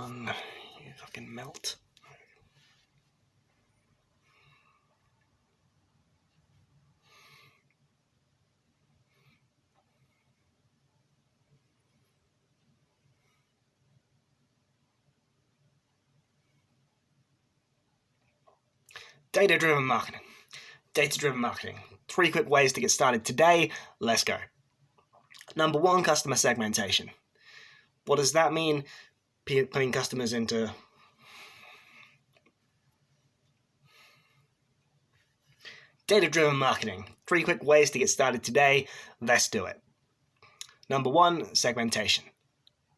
on, you fucking melt. Data-driven marketing. Data-driven marketing. 3 quick ways to get started today. Let's go. Number 1, customer segmentation. What does that mean? Putting customers into data-driven marketing. 3 quick ways to get started today. Let's do it. Number 1, segmentation.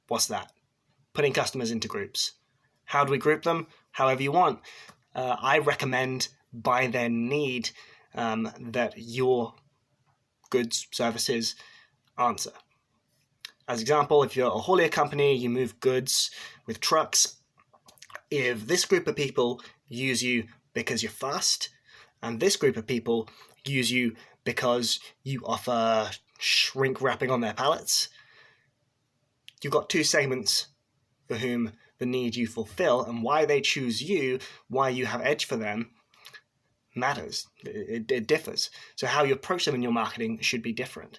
What's that? Putting customers into groups. How do we group them? However you want. I recommend by their need that your goods, services answer. As example, if you're a haulier company, you move goods with trucks. If this group of people use you because you're fast, and this group of people use you because you offer shrink wrapping on their pallets, you've got 2 segments for whom the need you fulfill, and why they choose you, why you have edge for them, matters. It differs. So how you approach them in your marketing should be different.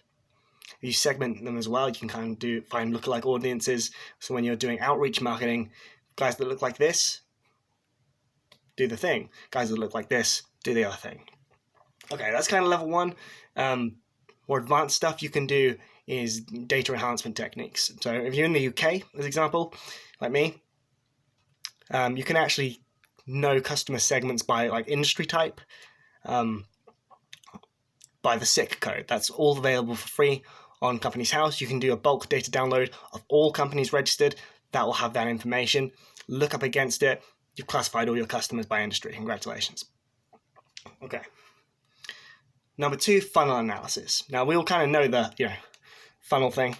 You segment them as well. You can kind of find lookalike audiences. So when you're doing outreach marketing, guys that look like this, do the thing. Guys that look like this, do the other thing. Okay, that's kind of level 1. More advanced stuff you can do is data enhancement techniques. So if you're in the UK, as example, like me, you can actually know customer segments by like industry type, by the SIC code. That's all available for free on Companies House. You can do a bulk data download of all companies registered. That will have that information. Look up against it. You've classified all your customers by industry. Congratulations. Okay. Number 2, funnel analysis. Now we all kind of know the funnel thing.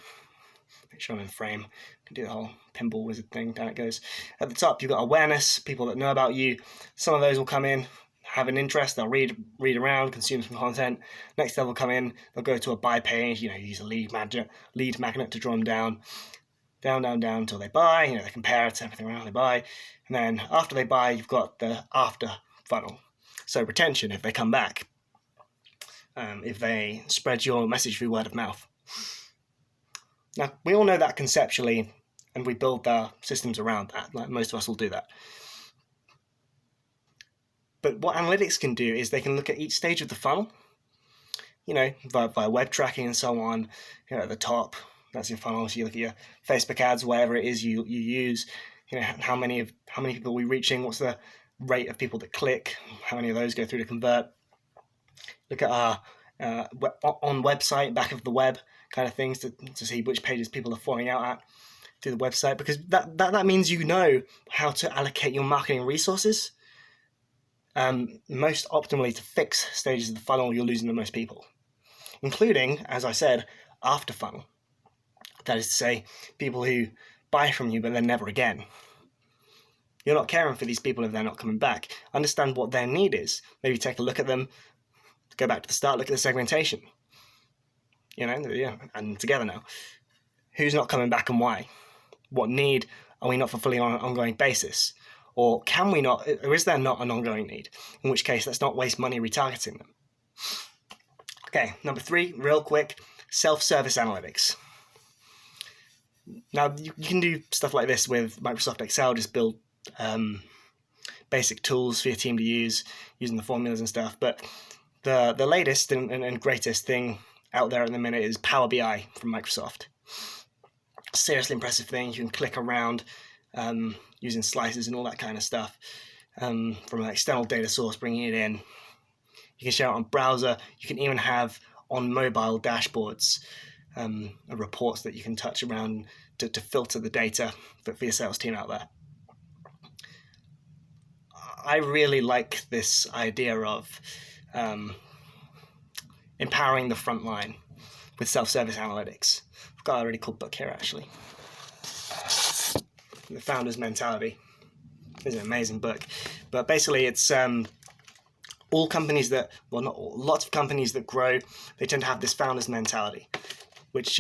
Make sure I'm in frame. Can do the whole pinball wizard thing. Down it goes. At the top, you've got awareness, people that know about you. Some of those will come in, have an interest, they'll read around, consume some content. Next level come in, they'll go to a buy page. You use a lead magnet to draw them down until they buy. They compare it to everything around they buy, and then after they buy, you've got the after funnel. So retention, if they come back, if they spread your message through word of mouth. Now, we all know that conceptually, and we build our systems around that. Like most of us will do that. But what analytics can do is they can look at each stage of the funnel, via web tracking and so on. At the top, that's your funnel. So you look at your Facebook ads, whatever it is you use. How many people are we reaching? What's the rate of people that click? How many of those go through to convert? Look at our on website, back of the web kind of things to see which pages people are falling out at through the website, because that means you know how to allocate your marketing resources most optimally to fix stages of the funnel you're losing the most people, including, as I said, after funnel. That is to say, people who buy from you but then never again. You're not caring for these people if they're not coming back. Understand what their need is. Maybe take a look at them. Go back to the start, look at the segmentation. And together now. Who's not coming back and why? What need are we not fulfilling on an ongoing basis? Or can we not, or is there not an ongoing need? In which case, let's not waste money retargeting them. Okay, number 3, real quick, self-service analytics. Now, you can do stuff like this with Microsoft Excel, just build basic tools for your team to use, using the formulas and stuff. But the latest and greatest thing out there at the minute is Power BI from Microsoft. Seriously impressive thing. You can click around using slices and all that kind of stuff from an external data source, bringing it in. You can share it on browser. You can even have on mobile dashboards reports that you can touch around to filter the data for your sales team out there. I really like this idea of empowering the front line with self-service analytics. I've got a really cool book here, actually. The Founder's Mentality. It's an amazing book. But basically, it's all companies that, well, not all, lots of companies that grow, they tend to have this founder's mentality, which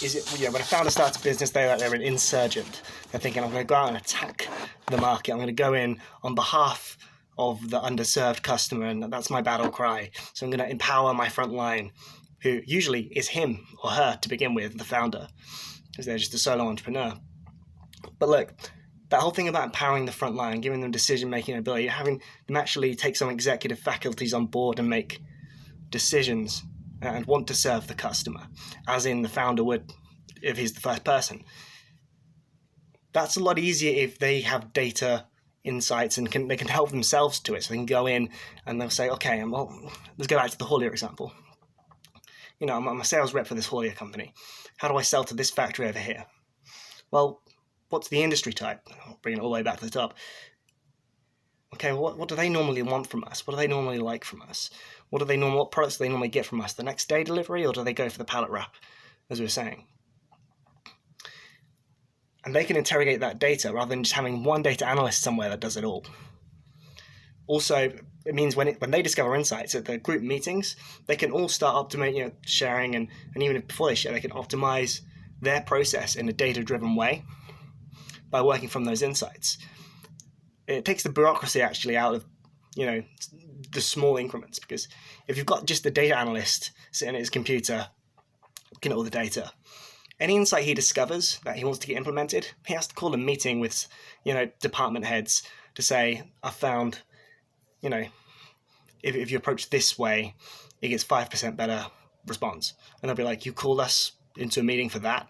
is it, when a founder starts a business, they're an insurgent. They're thinking, I'm going to go out and attack the market. I'm going to go in on behalf of the underserved customer, and that's my battle cry. So I'm going to empower my front line, who usually is him or her to begin with, the founder, because they're just a solo entrepreneur. But look, that whole thing about empowering the front line, giving them decision-making ability, having them actually take some executive faculties on board and make decisions and want to serve the customer, as in the founder would if he's the first person. That's a lot easier if they have data insights and they can help themselves to it. So they can go in and they'll say, okay, let's go back to the haulier example. I'm a sales rep for this haulier company. How do I sell to this factory over here? Well, what's the industry type? I'll bring it all the way back to the top. Okay, well, what do they normally want from us? What do they normally like from us? What products do they normally get from us? The next day delivery, or do they go for the pallet wrap, as we were saying? And they can interrogate that data rather than just having one data analyst somewhere that does it all. Also, it means when they discover insights at the group meetings, they can all start optimizing, sharing, and even before they share, they can optimize their process in a data-driven way by working from those insights. It takes the bureaucracy actually out of, the small increments, because if you've got just the data analyst sitting at his computer looking at all the data, any insight he discovers that he wants to get implemented, he has to call a meeting with, department heads to say, I found, if you approach this way, it gets 5% better response. And they'll be like, you called us into a meeting for that?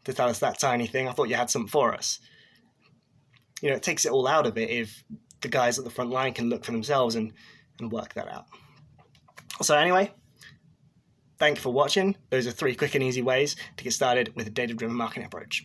To tell us that tiny thing? I thought you had something for us. It takes it all out of it if the guys at the front line can look for themselves and work that out. So anyway, thank you for watching. Those are 3 quick and easy ways to get started with a data-driven marketing approach.